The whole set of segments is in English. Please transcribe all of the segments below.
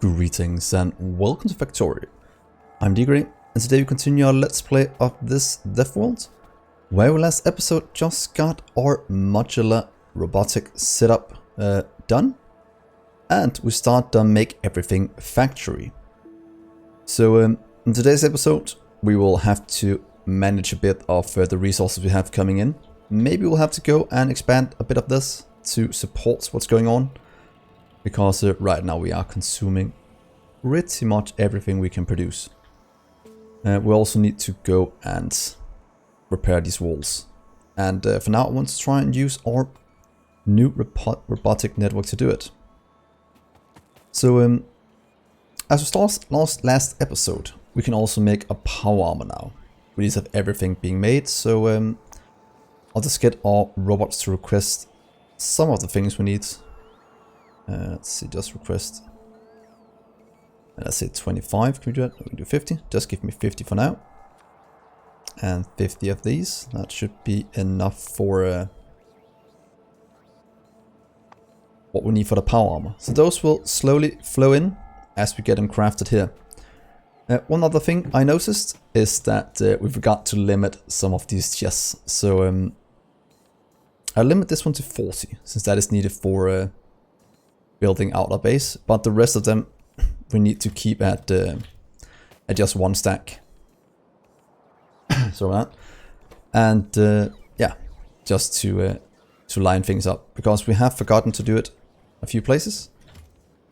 Greetings and welcome to Factorio. I'm Dgray, and today we continue our let's play of this DeathWorld, where we last episode just got our modular robotic setup done, and we start to make everything factory. So in today's episode we will have to manage a bit of the resources we have coming in. Maybe we'll have to go and expand a bit of this to support what's going on. Because right now we are consuming pretty much everything we can produce. We also need to go and repair these walls. And for now I want to try and use our new robotic network to do it. So as we started last episode, we can also make a power armor now. We just have everything being made, so I'll just get our robots to request some of the things we need. Let's see, just request. Let's say 25. Can we do that? We can do 50. Just give me 50 for now. And 50 of these. That should be enough for what we need for the power armor. So those will slowly flow in as we get them crafted here. One other thing I noticed is that we forgot to limit some of these chests. So I'll limit this one to 40, since that is needed for building out our base, but the rest of them we need to keep at just one stack. So that, and yeah, just to line things up, because we have forgotten to do it a few places,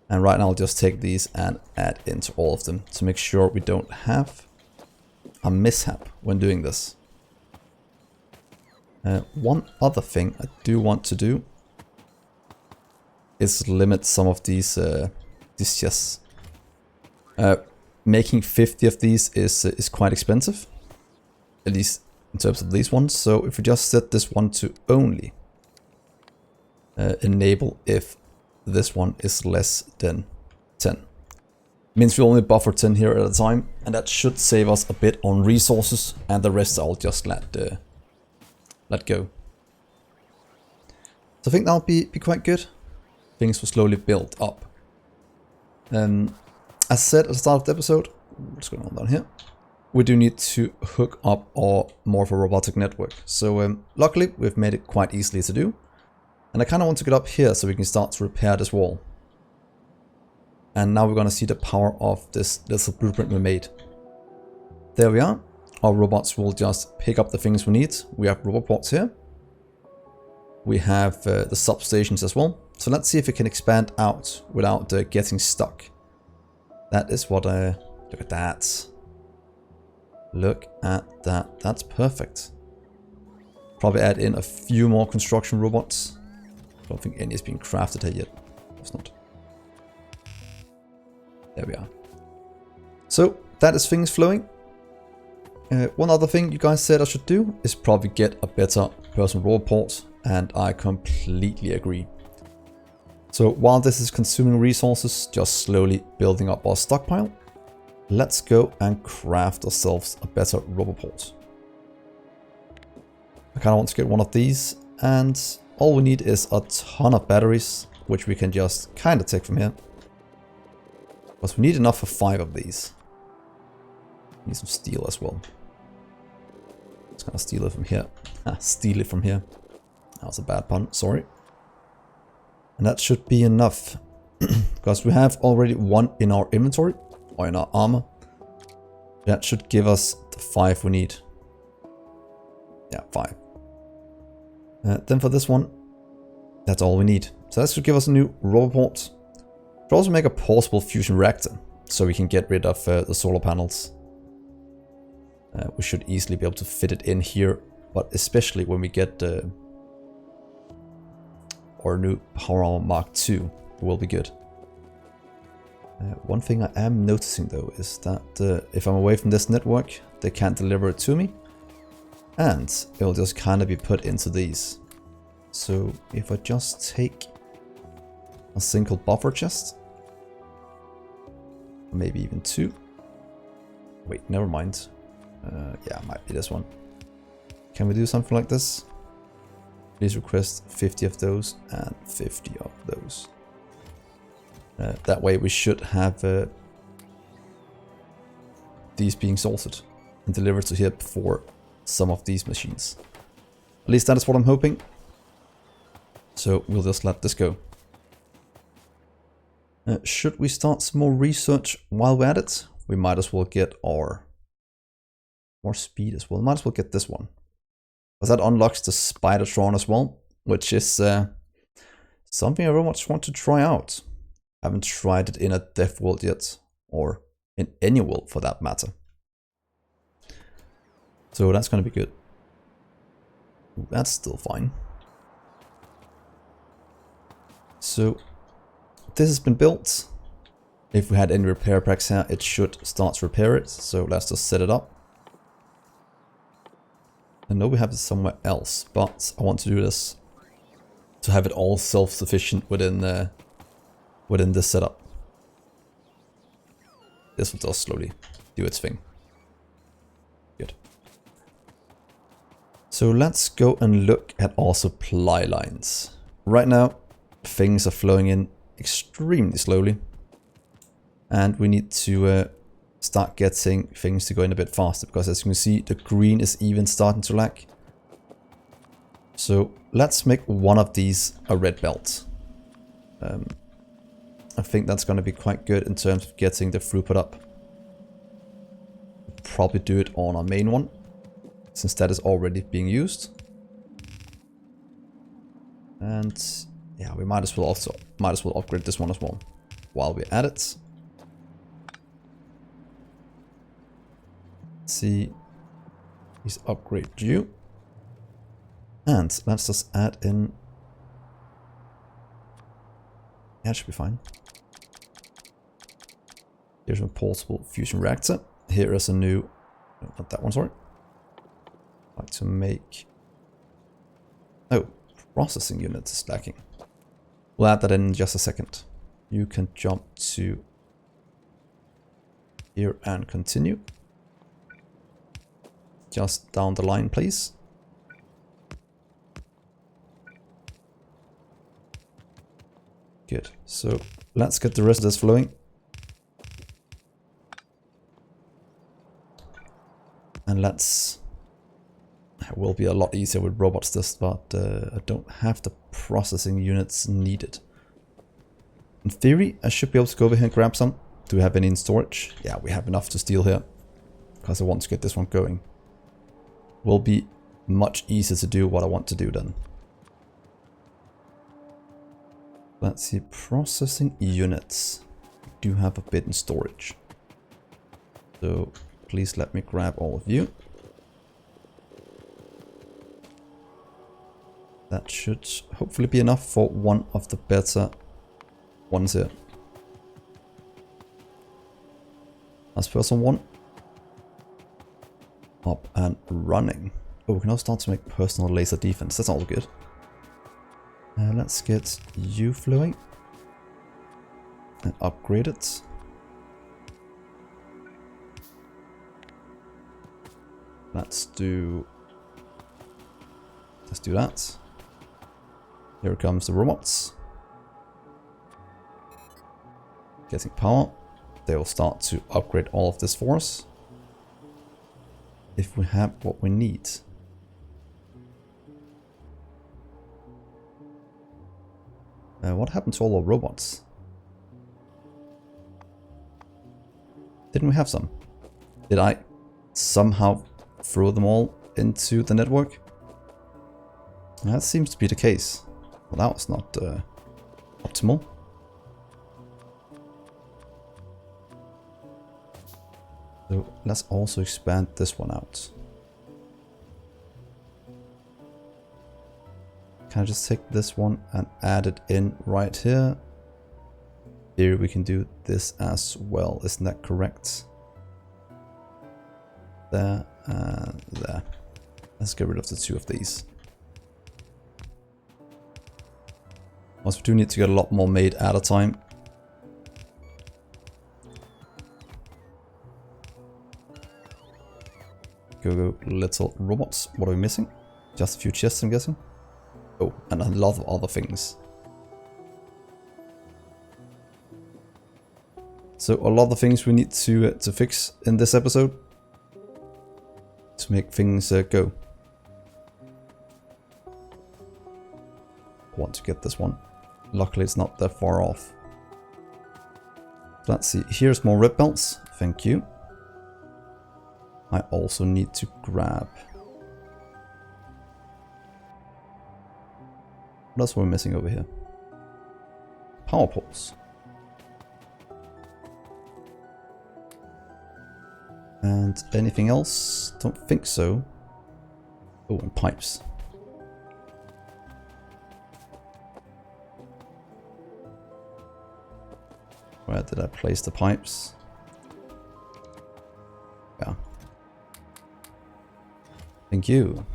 and right now I'll just take these and add into all of them to make sure we don't have a mishap when doing this. One other thing I do want to do is limit some of these chests. Making 50 of these is quite expensive, at least in terms of these ones. So if we just set this one to only enable if this one is less than 10, means we only buffer 10 here at a time, and that should save us a bit on resources, and the rest I'll just let go. So I think that'll be quite good. Things will slowly build up. As said at the start of the episode, what's going on down here? We do need to hook up our more of a robotic network. So luckily we've made it quite easily to do. And I kind of want to get up here so we can start to repair this wall. And now we're going to see the power of this little blueprint we made. There we are. Our robots will just pick up the things we need. We have roboports here. We have the substations as well. So let's see if we can expand out without getting stuck. That is what look at that. Look at that. That's perfect. Probably add in a few more construction robots. I don't think any has been crafted here yet. It's not. There we are. So that is things flowing. One other thing you guys said I should do is probably get a better personal roboport, and I completely agree. So while this is consuming resources, just slowly building up our stockpile, let's go and craft ourselves a better roboport. I kind of want to get one of these, and all we need is a ton of batteries, which we can just kind of take from here. Because we need enough for 5 of these. Need some steel as well. Just gonna steal it from here. Steal it from here. That was a bad pun, sorry. And that should be enough, because we have already one in our inventory, or in our armor. That should give us the 5 we need. Yeah, 5. Then for this one, that's all we need. So that should give us a new roboport. We'll also make a portable fusion reactor, so we can get rid of the solar panels. We should easily be able to fit it in here, but especially when we get our new power armor Mark II will be good. One thing I am noticing though is that if I'm away from this network, they can't deliver it to me, and it will just kind of be put into these. So if I just take a single buffer chest, maybe even 2. Wait, never mind. Yeah, it might be this one. Can we do something like this? Please request 50 of those and 50 of those. That way we should have these being sorted and delivered to here before some of these machines. At least that is what I'm hoping. So we'll just let this go. Should we start some more research while we're at it? We might as well get our more speed as well. Might as well get this one. Because that unlocks the Spidertron as well, which is something I very much want to try out. I haven't tried it in a DeathWorld yet, or in any world for that matter. So that's going to be good. Ooh, that's still fine. So this has been built. If we had any repair packs here, it should start to repair it. So let's just set it up. I know we have it somewhere else, but I want to do this to have it all self-sufficient within this setup. This will just slowly do its thing. Good. So let's go and look at our supply lines. Right now, things are flowing in extremely slowly. And we need to start getting things to go in a bit faster, because as you can see, the green is even starting to lag. So let's make one of these a red belt. I think that's going to be quite good in terms of getting the throughput up. Probably do it on our main one, since that is already being used. And yeah, we might as well upgrade this one as well while we're at it. See, he's upgrade due, and let's just add in. Yeah, it should be fine. Here's a portable fusion reactor. Here is a new, not that one, sorry. I'd like to make, oh, processing unit is lacking. We'll add that in just a second. You can jump to here and continue. Just down the line, please. Good. So let's get the rest of this flowing. And let's... It will be a lot easier with robots this, but I don't have the processing units needed. In theory, I should be able to go over here and grab some. Do we have any in storage? Yeah, we have enough to steal here, because I want to get this one going. Will be much easier to do what I want to do then. Let's see, processing units. We do have a bit in storage. So please let me grab all of you. That should hopefully be enough for one of the better ones here. Let's put on one. Up and running. Oh, we can now start to make personal laser defense. That's all good. Let's get you flowing and upgrade it. Let's do that. Here comes the robots. Getting power. They will start to upgrade all of this for us. If we have what we need. What happened to all our robots? Didn't we have some? Did I somehow throw them all into the network? That seems to be the case. Well, that was not optimal. So let's also expand this one out. Can I just take this one and add it in right here? Here we can do this as well, isn't that correct? There and there. Let's get rid of the two of these. Also, we do need to get a lot more made at a time. Go little robots. What are we missing? Just a few chests, I'm guessing. Oh, and a lot of other things. So a lot of things we need to fix in this episode to make things go. I want to get this one. Luckily it's not that far off. Let's see, here's more rib belts, thank you. I also need to grab... What else are we missing over here? Power poles. And anything else? Don't think so. Oh, and pipes. Where did I place the pipes? Yeah. Thank you.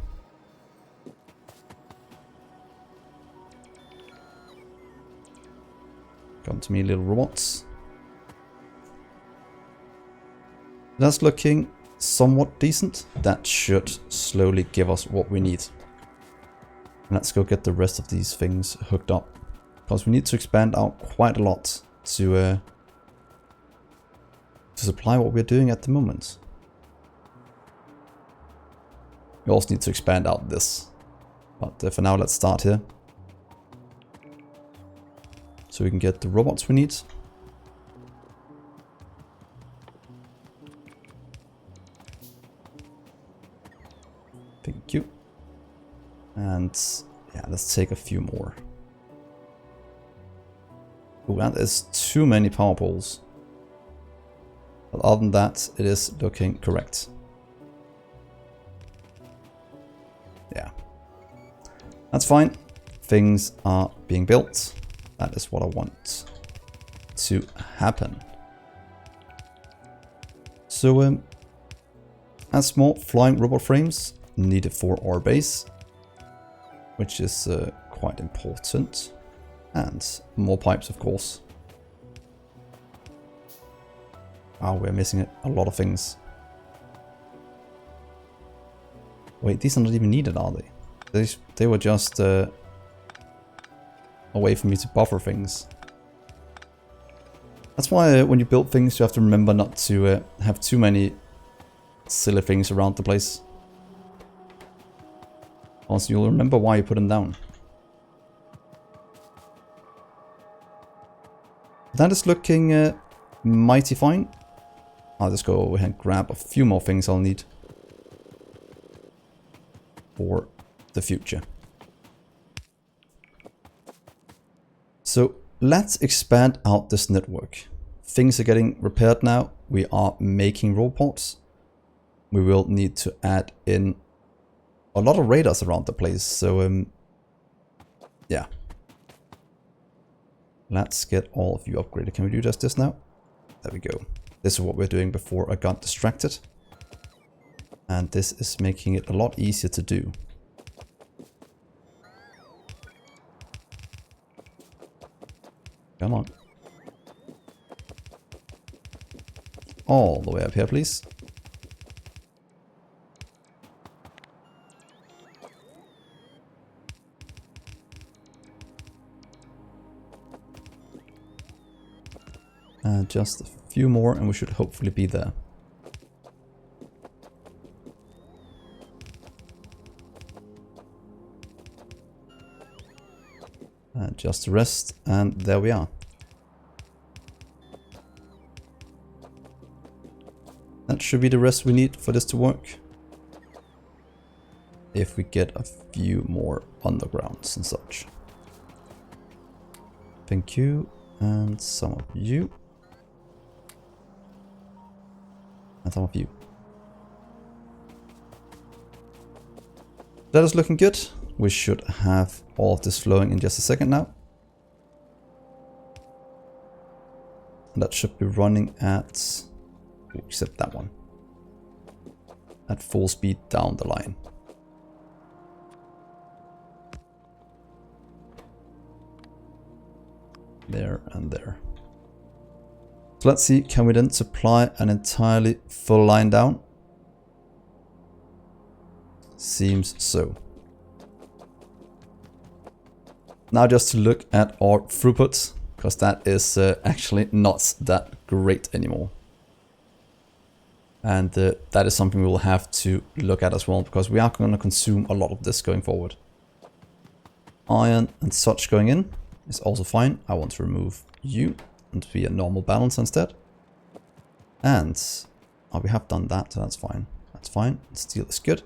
Come to me, little robots. That's looking somewhat decent. That should slowly give us what we need. Let's go get the rest of these things hooked up. Because we need to expand out quite a lot to supply what we're doing at the moment. We also need to expand out this. But for now, let's start here. So we can get the robots we need. Thank you. And yeah, let's take a few more. Oh, that is too many power poles. But other than that, it is looking correct. Yeah. That's fine. Things are being built. That is what I want to happen. So, as more flying robot frames needed for our base, which is quite important. And more pipes, of course. Wow, we're missing a lot of things. Wait, these are not even needed, are they? They were just a way for me to buffer things. That's why when you build things, you have to remember not to have too many silly things around the place. Also, you'll remember why you put them down. That is looking mighty fine. I'll just go over and grab a few more things I'll need for the future. So let's expand out this network. Things are getting repaired now. We are making robots. We will need to add in a lot of radars around the place. So yeah. Let's get all of you upgraded. Can we do just this now? There we go. This is what we're doing before I got distracted. And this is making it a lot easier to do. Come on. All the way up here, please. Just a few more and we should hopefully be there. Just the rest, and there we are. That should be the rest we need for this to work. If we get a few more undergrounds and such. Thank you, and some of you. And some of you. That is looking good. We should have all of this flowing in just a second now. And that should be running at, except that one, at full speed down the line. There and there. So let's see, can we then supply an entirely full line down? Seems so. Now just to look at our throughput, because that is actually not that great anymore. And that is something we will have to look at as well, because we are going to consume a lot of this going forward. Iron and such going in is also fine. I want to remove you and be a normal balance instead. And we have done that, so that's fine. That's fine. Steel is good.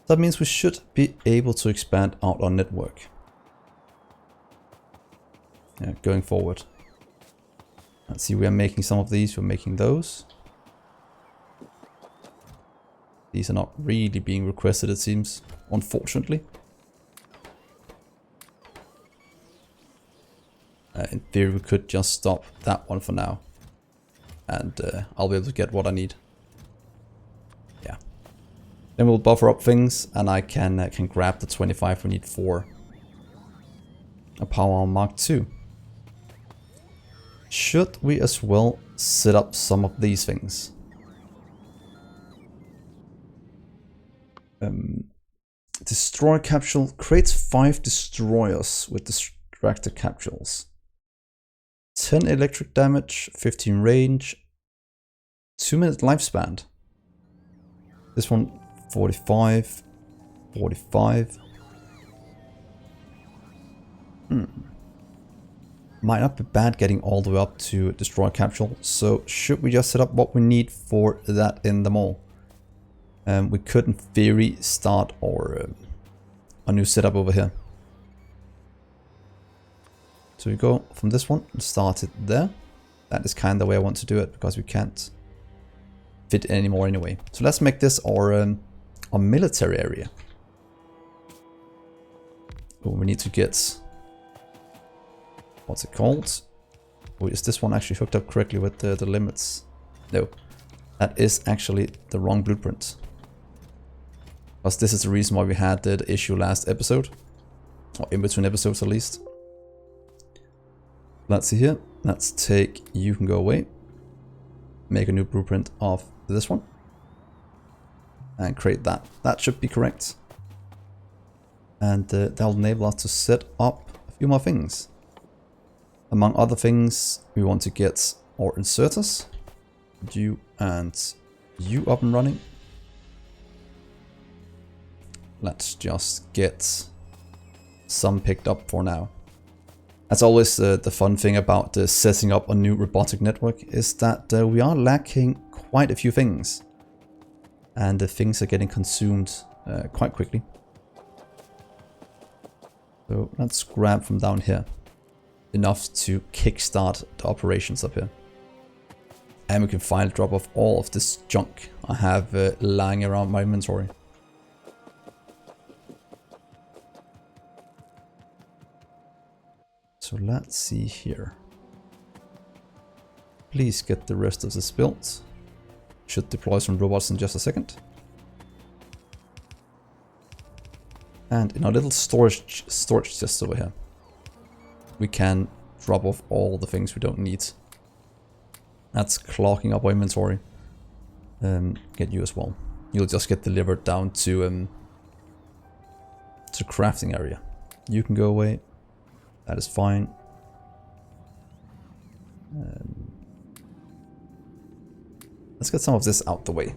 That means we should be able to expand out our network. Yeah, going forward. Let's see, we are making some of these, we're making those. These are not really being requested, it seems, unfortunately. In theory, we could just stop that one for now. And I'll be able to get what I need. Yeah. Then we'll buffer up things, and I can grab the 25 we need for a Power Arm Mark II. Should we as well set up some of these things? Destroyer capsule creates 5 destroyers with distractor capsules. 10 electric damage, 15 range, 2-minute lifespan. This one 45, 45. Might not be bad getting all the way up to destroy capsule. So should we just set up what we need for that in the mall? We could in theory start our a new setup over here. So we go from this one and start it there. That is kind of the way I want to do it, because we can't fit it anymore anyway. So let's make this our military area. Oh, we need to get, what's it called? Oh, is this one actually hooked up correctly with the limits? No, that is actually the wrong blueprint. Because this is the reason why we had the issue last episode. Or in between episodes at least. Let's see here. Let's take, you can go away. Make a new blueprint of this one. And create that. That should be correct. And that'll enable us to set up a few more things. Among other things, we want to get our inserters. You and you up and running. Let's just get some picked up for now. As always, the fun thing about setting up a new robotic network is that we are lacking quite a few things. And the things are getting consumed quite quickly. So let's grab from down here. Enough to kickstart the operations up here. And we can finally drop off all of this junk I have lying around my inventory. So let's see here. Please get the rest of this built. Should deploy some robots in just a second. And in our little storage chest over here, we can drop off all the things we don't need. That's clogging up our inventory. Get you as well. You'll just get delivered down to crafting area. You can go away. That is fine. Let's get some of this out the way.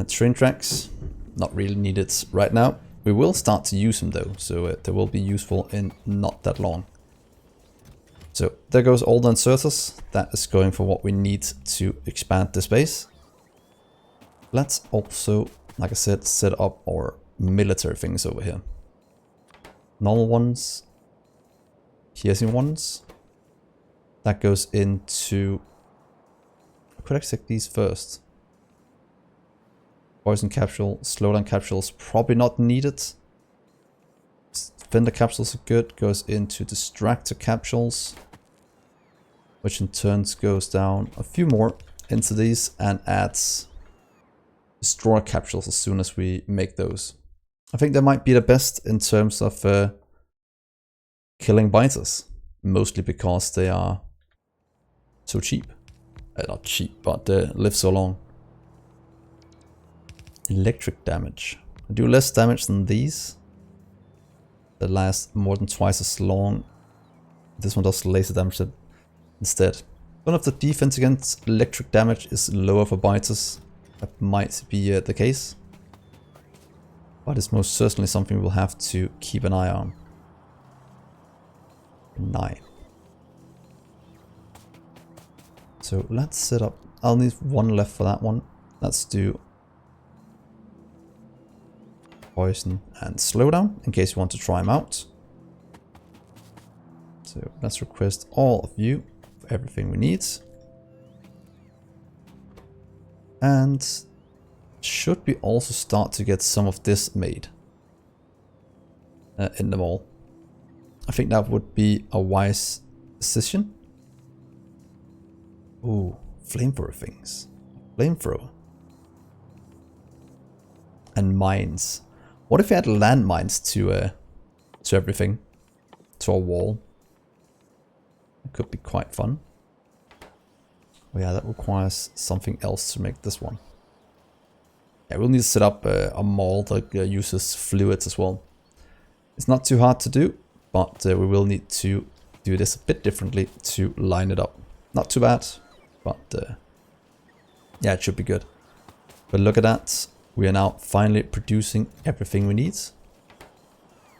Train tracks, not really needed right now. We will start to use them though, so they will be useful in not that long. So there goes all the inserters. That is going for what we need to expand the space. Let's also, like I said, set up our military things over here. Normal ones, piercing ones. That goes into, I could actually take these first. Poison capsule, slowdown capsules, probably not needed. Fender capsules are good, goes into distractor capsules, which in turn goes down a few more into these and adds destroyer capsules as soon as we make those. I think they might be the best in terms of killing biters, mostly because they are so cheap. Not cheap, but live so long. Electric damage. I do less damage than these. They last more than twice as long. this one does laser damage instead. One of the defense against electric damage is lower for biters. That might be the case. But it's most certainly something we'll have to keep an eye on. 9. So let's set up. I'll need one left for that one. Let's do poison and slowdown in case you want to try them out. So let's request all of you for everything we need. And should we also start to get some of this made in them all? I think that would be a wise decision. Ooh, flamethrower things. Flamethrower. And mines. What if we add landmines to everything? To our wall? It could be quite fun. Oh yeah, that requires something else to make this one. Yeah, we'll need to set up a mold that uses fluids as well. It's not too hard to do, but we will need to do this a bit differently to line it up. Not too bad, but yeah, it should be good. But look at that. We are now finally producing everything we need.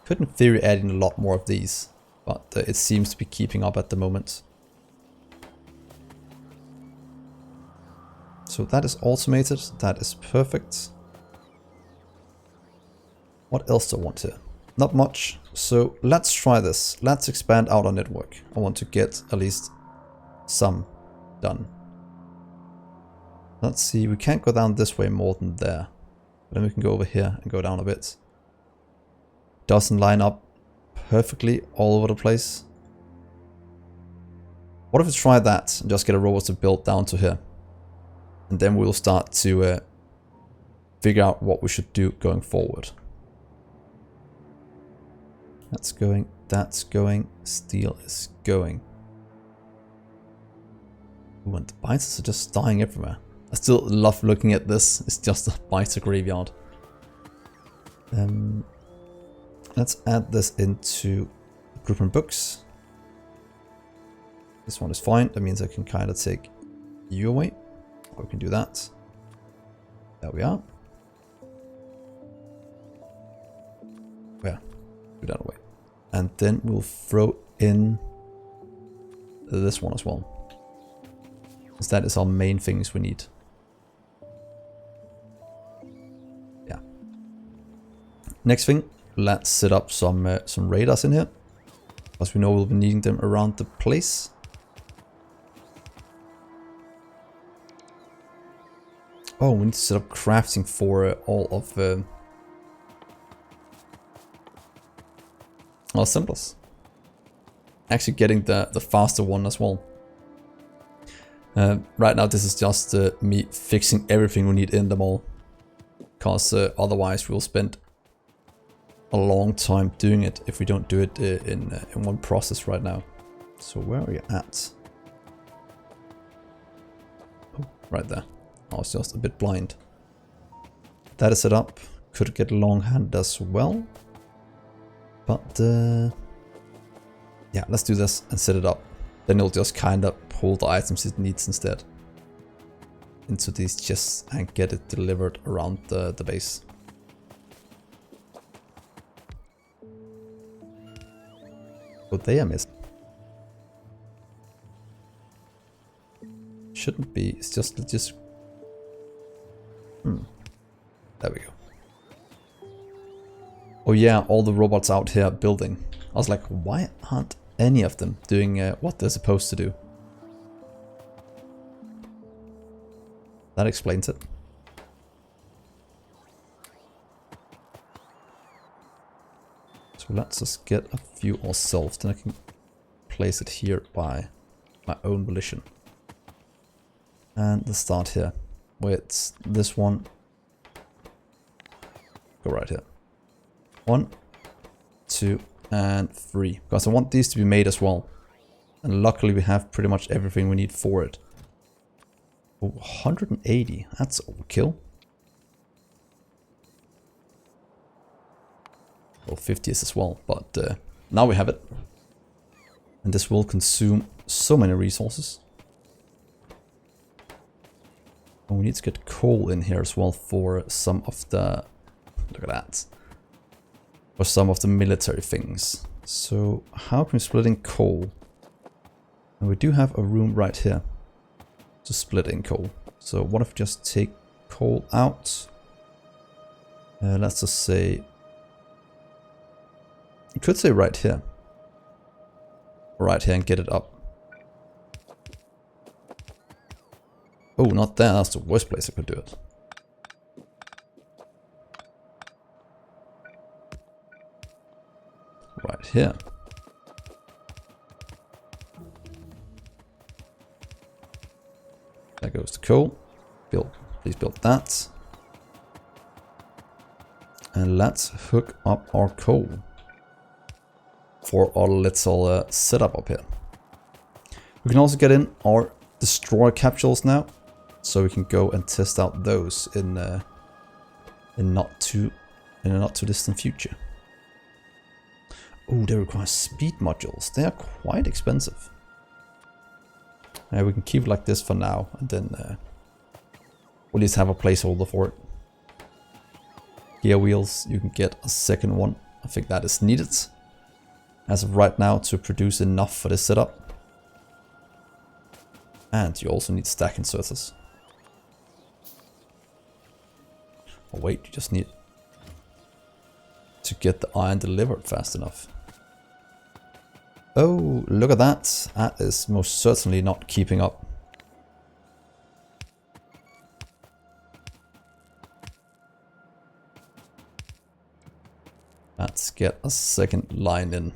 Could in theory add in a lot more of these, but it seems to be keeping up at the moment. So that is automated, that is perfect. What else do I want here? Not much, so let's try this. Let's expand out our network. I want to get at least some done. Let's see, we can't go down this way more than there. But then we can go over here and go down a bit. Doesn't line up perfectly all over the place. What if we try that and just get a robot to build down to here? And then we'll start to figure out what we should do going forward. That's going, steel is going. Ooh, and the biters are just dying everywhere. I still love looking at this, it's just a biter graveyard. Let's add this into group and books. This one is fine, that means I can kind of take you away. Or we can do that. There we are. Yeah, do that away. And then we'll throw in this one as well. Because that is our main things we need. Yeah. Next thing, let's set up some radars in here. Because we know we'll be needing them around the place. Oh, we need to set up crafting for all of our symbols. Actually getting the faster one as well. Right now this is just me fixing everything we need in them all. Because otherwise we'll spend a long time doing it if we don't do it in one process right now. So where are you at? Oh, right there. I was just a bit blind. That is set up. Could get longhand as well. But yeah, let's do this and set it up. Then it'll just kind of pull the items it needs instead into these chests and get it delivered around the base. Oh, they are missing. Shouldn't be. It's just there we go. Oh yeah, all the robots out here building. I was like, why aren't any of them doing what they're supposed to do? That explains it. So let's just get a few ourselves, then I can place it here by my own volition. And let's start here with this one. Go right here. 1, 2, and 3. Because I want these to be made as well. And luckily we have pretty much everything we need for it. Oh, 180. That's overkill. Well, 50 is as well, but now we have it. And this will consume so many resources. And we need to get coal in here as well for some of the... Look at that. For some of the military things. So how can we split in coal? And we do have a room right here to split in coal. So what if we just take coal out? Let's just say... You could say right here. Right here and get it up. Oh, not there. That's the worst place I could do it. Right here. There goes the coal. Please build that. And let's hook up our coal for our little setup up here. We can also get in our destroyer capsules now, so we can go and test out those in a not too distant future. Oh, they require speed modules. They are quite expensive. We can keep it like this for now, and then we'll just have a placeholder for it. Gear wheels, you can get a second one. I think that is needed as of right now to produce enough for this setup. And you also need stack inserters. Oh wait, you just need to get the iron delivered fast enough. Oh, look at that. That is most certainly not keeping up. Let's get a second line in.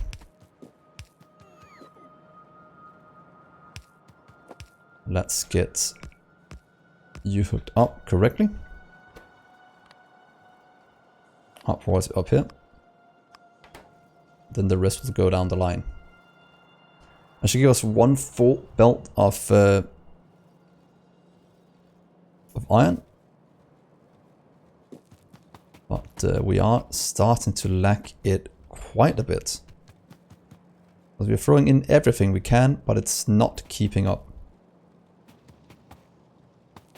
Let's get you hooked up correctly. Upwards up here. Then the rest will go down the line. That should give us one full belt of iron. But we are starting to lack it quite a bit. Because we're throwing in everything we can, but it's not keeping up.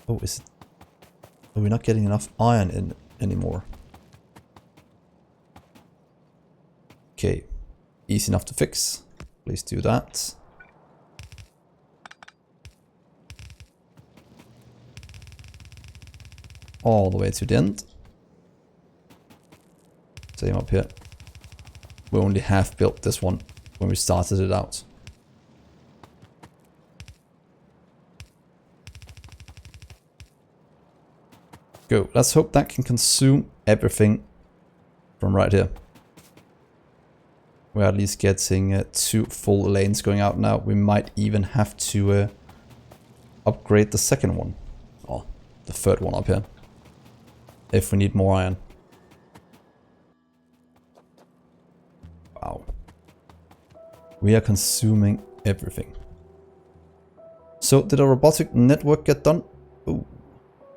Oh, is it? Oh, we're not getting enough iron in anymore. Okay, easy enough to fix. Please do that. All the way to the end. Same up here. We only half built this one when we started it out. Go. Let's hope that can consume everything from right here. We're at least getting 2 full lanes going out now. We might even have to upgrade the second one. Or the third one up here. If we need more iron. Wow. We are consuming everything. So did our robotic network get done? Ooh.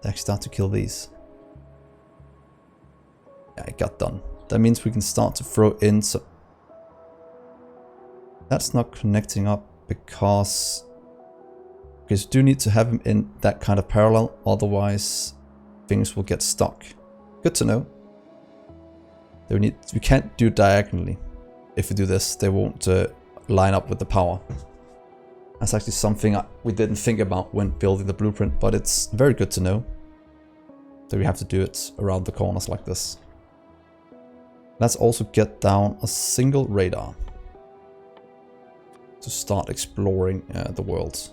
They actually start to kill these. Yeah, it got done. That means we can start to throw in some... That's not connecting up because you do need to have them in that kind of parallel, otherwise things will get stuck. Good to know. We can't do diagonally. If we do this, they won't line up with the power. That's actually something we didn't think about when building the blueprint, but it's very good to know that we have to do it around the corners like this. Let's also get down a single radar to start exploring the world.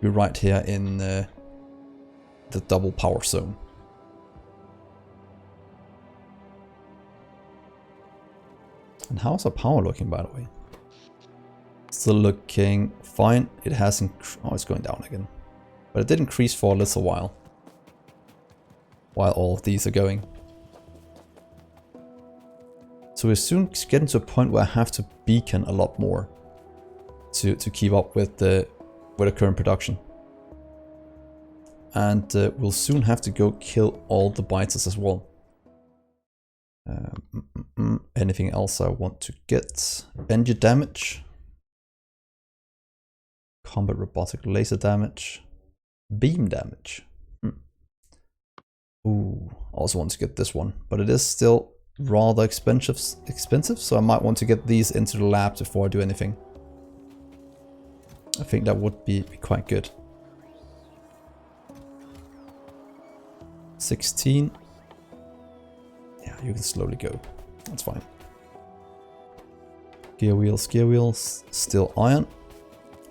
We're right here in the double power zone. And how's our power looking, by the way? Still looking fine. It hasn't... Oh, it's going down again. But it did increase for a little while all of these are going. So we're soon getting to a point where I have to beacon a lot more to keep up with the current production. And we'll soon have to go kill all the biters as well. Anything else I want to get? Engine damage. Combat robotic laser damage. Beam damage. Ooh, I also want to get this one, but it is still rather expensive, so I might want to get these into the lab before I do anything. I think that would be quite good. 16. Yeah, you can slowly go. That's fine. Gear wheels, still iron.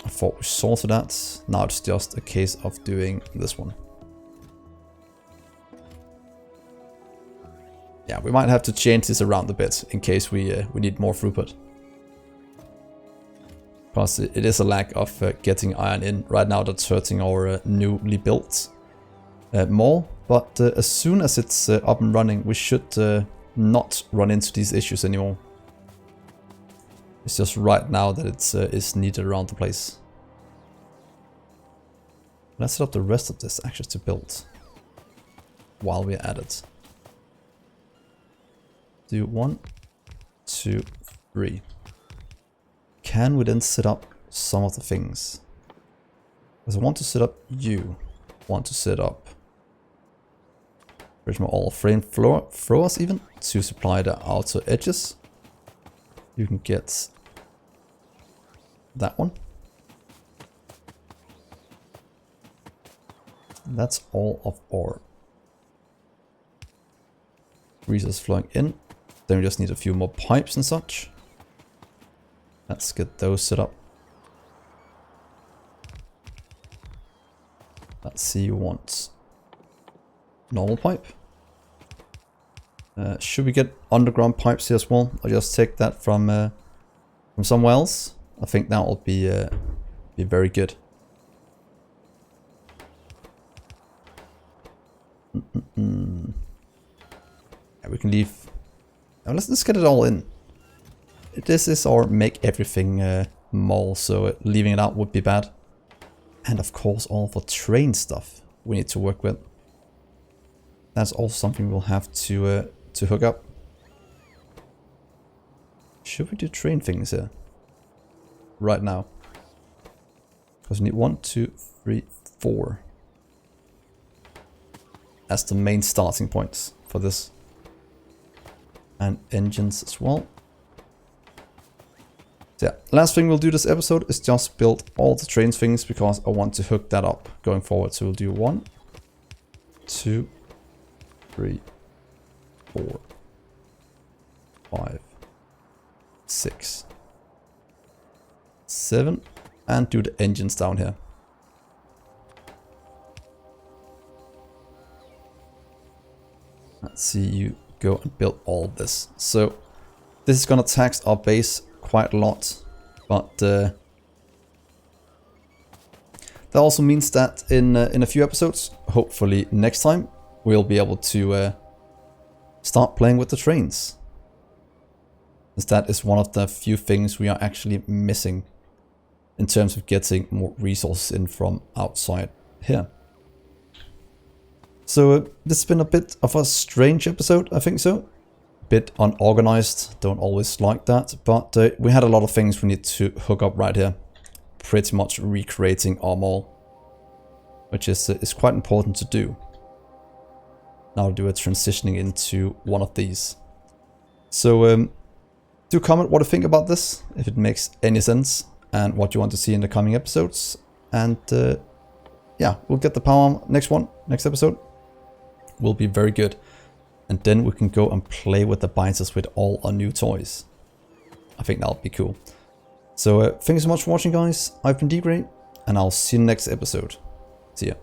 I thought we sorted that. Now it's just a case of doing this one. Yeah, we might have to change this around a bit in case we need more throughput. Because it is a lack of getting iron in. Right now that's hurting our newly built mall. But as soon as it's up and running, we should not run into these issues anymore. It's just right now that it's needed around the place. Let's set up the rest of this actually to build while we're at it. Do 1, 2, 3. Can we then set up some of the things? Because I want to set up you. Want to set up original all frame throwers even to supply the outer edges. You can get that one. That's all of our greases flowing in. Then we just need a few more pipes and such. Let's get those set up. Let's see, you want normal pipe. Should we get underground pipes here as well? I'll just take that from somewhere else. I think that will be very good. Yeah, we can leave. Now let's get it all in. This is our make everything mall, so leaving it out would be bad. And of course all for train stuff we need to work with. That's also something we'll have to hook up. Should we do train things here? Right now. Because we need 1, 2, 3, 4. As the main starting points for this. And engines as well. So yeah, last thing we'll do this episode is just build all the train things because I want to hook that up going forward. So we'll do 1, 2, 3, 4, 5, 6, 7, and do the engines down here. Let's see you go and build all of this. So this is gonna tax our base quite a lot, but that also means that in a few episodes, hopefully next time, we'll be able to start playing with the trains. As that is one of the few things we are actually missing in terms of getting more resources in from outside here. So this has been a bit of a strange episode, I think so. Bit unorganized, don't always like that, but we had a lot of things we need to hook up right here. Pretty much recreating our mall, which is quite important to do. Now I'll do a transitioning into one of these. So do comment what you think about this, if it makes any sense, and what you want to see in the coming episodes. And yeah, we'll get the power arm next episode. Will be very good. And then we can go and play with the binders with all our new toys. I think that'll be cool. So thank you so much for watching, guys. I've been Dgray, and I'll see you in the next episode. See ya.